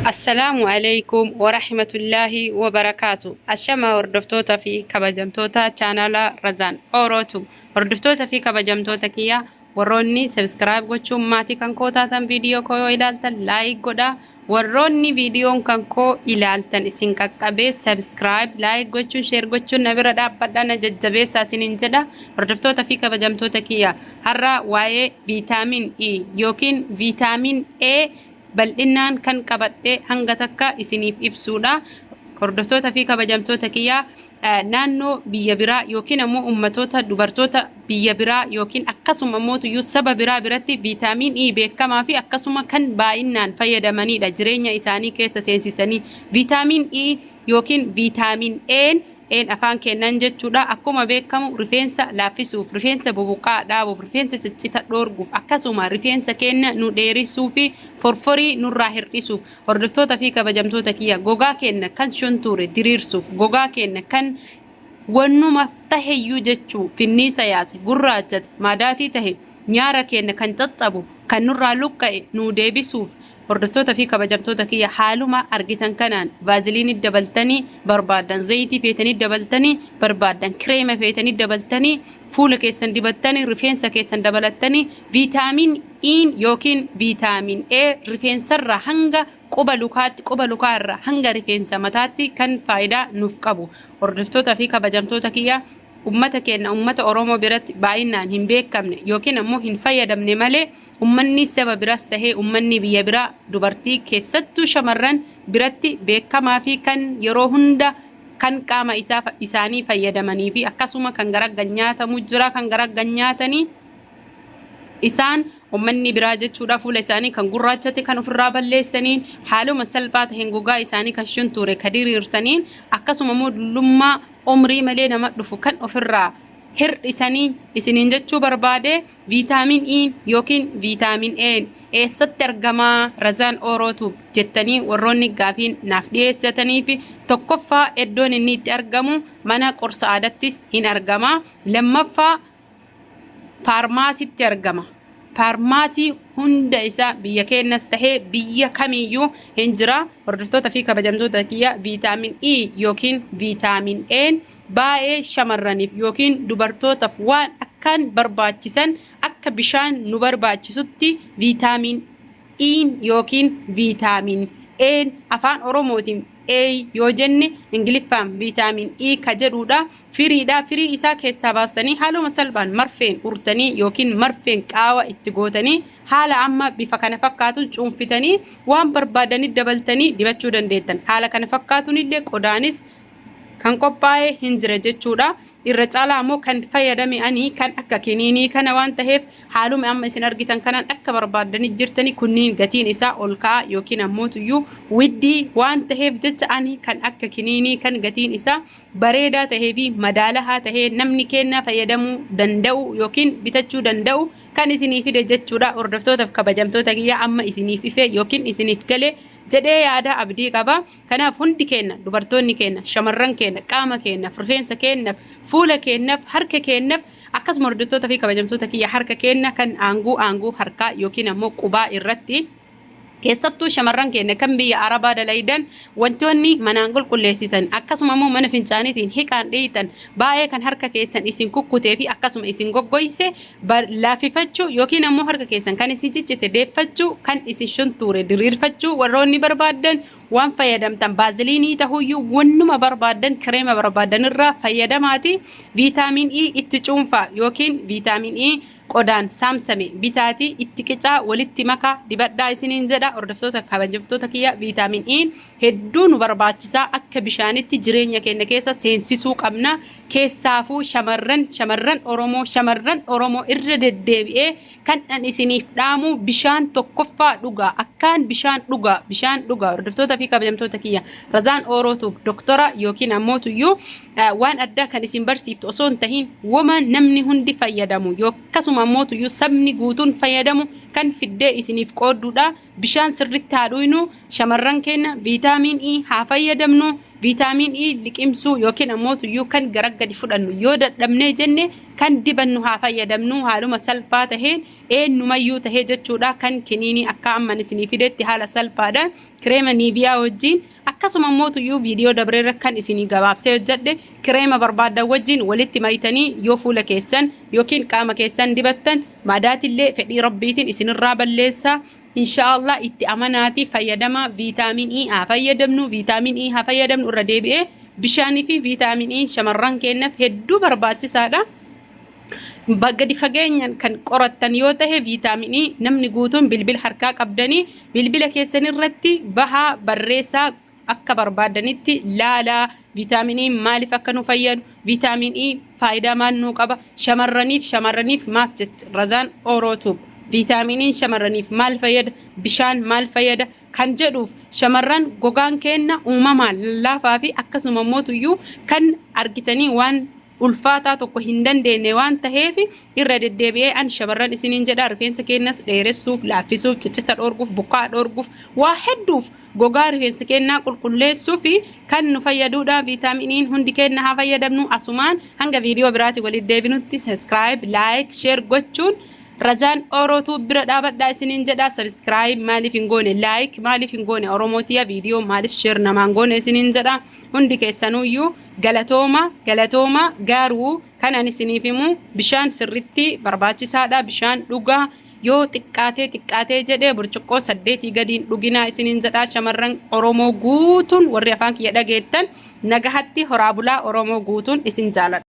السلام عليكم ورحمة الله وبركاته. الشما وردفتوتا في كبجمتوتا channel رزان أوروتو وردفتوتا في كبجمتوتا كيا وروني سبسكرايب gochuu maatii kan koo taatan viidiyoo koo yoo ilaaltan laayik godhaa. Warroonni viidiyoon kan koo ilaaltan isin qaqqabee subscribe laayik gochuun share gochuun na bira dhaabbadhaa na jajjabeessaa isiniin jedha. Hordoftoota fi kabajamtoota kiyya har'a waa'ee viitaamin E yookiin viitaamin A bal'inaan kan qabadhe hanga takka isiniif ibsuudha. Hordoftoota fi kabajamtoota kiyya naannoo biyya biraa yookiin ammoo ummatoota dubartoota biyya biraa yookiin akkasuma mootuyyuu saba biraa biratti viitaamin E beekamaa fi akkasuma kan baay'inaan fayyadamanidha jireenya isaanii keessa seensisanii. Viitaamin E yookiin viitaamin A afaan kennan jechuudha. Akkuma beekamu rifeensa laaffisuuf, rifeensa bubuqaa dhaabuuf, rifeensa ciccita dhoorguuf, akkasuma rifeensa keenya nu dheerissuu fi forforii nurraa hir'isuuf. Hordoftoota fi kabajamtoota kiyya gogaa keenya kan shuntuure diriirsuuf, gogaa keenya kan wannuma taheyyuu jechuu finniisa yaase gurraachate maadaatii tahe nyaara keenya kan caccabu kan nurraa luqqa'e nu deebisuuf. Hordoftoota fi kabajamtoota kiyya haaluma argitan kanaan vaaziliinii dabaltanii barbaadan, zayitii feetanii dabaltanii barbaadan, kireema feetanii dabaltanii fuula keessan dibattanii rifeensa keessan dabalatanii viitaamin E yookiin viitaamin A rifeensarraa hanga quba lukaarraa hanga rifeensa mataatti kan faayidaa nuuf qabu. Hordoftoota fi kabajamtoota kiyya ummata keenya ummata Oromoo biratti baay'inaan hin beekamne yookiin ammoo hin fayyadamne malee ummanni saba biraas tahee ummanni biyya biraa dubartii keessattuu shamarran biratti beekamaa fi kan yeroo hunda kan qaama isaanii fayyadamanii fi akkasuma kan garaggan nyaatamu jira kan garaggan nyaatanii isaan ummanni biraa jechuudha. Fuula isaanii kan gurraachate kan ofirraa balleessaniin haaluma salphaa taheen gogaa isaanii kan shuntuure kan diriirsaniin akkasuma immoo dullummaa umrii malee nama dhufu kan ofirraa hir'isanii isiniin jechuu barbaade. Viitaamin E yookiin viitaamin A eessatti argamaa Razaan Oorootu jettanii warroonni gaafiin naaf dhiyeessatanii fi tokkoffaa iddoon inni itti argamu mana qorsa aadattis hin argama. Lammaffaa faarmaasiitti argama. Faarmaasii hunda isaa biyya keenyas tahee biyya kamiyyuu hin jira. Hordoftoota fi kabajamtoota kiyya viitaamin E yookiin viitaamin A baay'ee shamarraniif yookiin dubartootaaf waan akkaan barbaachisan akka bishaan nu barbaachisutti viitaamin E yookiin viitaamin A afaan Oromootiin A yoo jenne Ingiliffaan viitaamin E ka jedhudha. Firiidha. Firii isaa keessaa baastanii haaluma salphaan marfeen urtanii yookiin marfeen qaawa itti gootanii haala amma bifa kana fakkaatuun cuunfitanii waan barbaadanii dabaltanii dibachuu dandeettan. Haala kana fakkaatuun illee qodaanis kan qophaa'ee hin jira jechuudha. Irra caalaa ammoo kan fayyadame ani kan akka kiniinii kana waan taheef haaluma amma isin argitan kanaan akka barbaadanii jirtanii kunniin gatiin isaa ol ka'aa yookiin ammoo tuyyuu widdii waan taheef jecha ani kan akka kiniinii kan gatiin isaa bareedaa tahee fi madaalahaa tahee namni keenya fayyadamuu danda'u yookiin bitachuu danda'u kan isiniif fide jechuudha. Hordoftootaaf kabajamtoota kiyya amma isiniif ife yookiin isiniif galee jedhee yaada abdii qaba. Kanaaf hundi keenya dubartoonni keenya shamarran keenya qaama keenyaaf rifeensa keenyaaf fuula keenyaaf harka keenyaaf akkasuma hordoftoota fi kabajamtoota kiyya harka keenya kan aanguu harkaa yookiin ammoo qubaa irratti keessattuu shamarran keenya kan biyya Arabaa dalaydan wantoonni manaan qulqulleessitan akkasuma immoo mana fincaaniitiin hiqaan dheeyitan baay'ee kan harka keessan isin kukkutee fi akkasuma isin goggoyse laafifachuu yookiin ammoo harka keessan kan isin ciccite deeffachuu kan isin shuntuure diriirfachuu warroonni barbaadan waan fayyadamtan baaziliinii tahuyyuu wannuma barbaadan kireema barbaadan irraa fayyadamaati. Viitaamin E itti cuunfaa yookiin viitaamin E qodaan saamsame bitaatii itti qicaa walitti makaa dibadhaa isiniin jedha. Hordoftoota kabajamtoota kiyya viitaamin E hedduu nu barbaachisaa akka bishaanitti jireenya keenya keessa seensisuu qabna. Keessaafuu shamarran Oromoo irra deddeebi'ee kan an isiniif dhaamu bishaan tokkoffaa dhugaa akkaan bishaan dhugaa. Hordoftoota fi kabajamtoota kiyya Razaan Oorootu doktora yookiin ammoo tuyyuu waan addaa kan isin barsiiftu osoo hin tahin wama namni hundi fayyadamu akkasuma ammoo tuyyuu sabni guutuun fayyadamu kan fiddee isiniif qoodduudha. Bishaan sirriitti haa dhuynu shamarran keenya viitaamin E haa fayyadamnu viitaamin E liqimsuu yookiin ammoo tuyyuu kan garaggadi fudhannu yoo dadhabnee jenne kan dibannu haa fayyadamnu haaluma salphaa taheen eenyumayyuu tahee jechuudha kan kiniinii akka amman isinii fidetti haala salphaadhaan kireema niiviyaa wajjin akkasuma ammoo tuyyuu viidiyoo dabreerra kan isinii gabaabsee hojjedhe kireema barbaadan wajjin walitti maytanii yoo fuula keessan yookiin qaama keessan dibattan maadaatillee fedhii rabbiitiin isinirraa balleessaa. Inshaallah itti amanaati fayyadama viitaamin E haa fayyadamnu viitaamin E haa fayyadamnu irra deebi'ee bishaanii fi viitaamin E shamarran kennaaf hedduu barbaachisaadha. Gadi fageenyaan kan qorattan yoo ta'e viitaamin E namni guutuun bilbila harkaa qabdanii bilbila keessan irratti bahaa barreessaa akka barbaadanitti laalaa viitaamin E maaliif akka nu fayyadu viitaamin E faayidaa maal nuu qaba shamarraniif maaf jetti Razaan Orootuub. Viitaaminiin shamarraniif maal fayyada bishaan maal fayyada kan jedhuuf shamarran gogaan kenna uumamaan lallaafaa fi akkasuma mootuyyuu kan argitanii waan ulfaataa tokko hin dandeenye waan taheef irra deddeebi'ee an shamarran isiniin jedha rifeensa kennas dheeressuuf laaffisuuf ciccita dhorguuf bukaa dhorguuf waa hedduuf gogaa rifeensa kennaa qulqulleessuuf kan nu fayyaduudha. Viitaaminiin hundi kenna haa fayyadamnu asumaan hanga viidiyoo biraatti walitti deebinutti subscribe like share gochuun Razaan Orootuub bira dhaabadhaa isiniin jedha. Subscribe maaliif hin goone like maaliif hin goone Oromootiya viidiyoo maaliif share namaan goone isiniin jedha. Hundi keessanuyyuu galatooma garuu kan ani isiniif himu bishaan sirriitti barbaachisaadha. Bishaan dhugaa yoo xiqqaatee jedhee burcuqqoo 8 gadiin dhuginaa isiniin jedha. Shamarran Oromoo guutuun warri afaan kiyya dhageettan nagahatti horaa bulaa Oromoo guutuun isin jaalladha.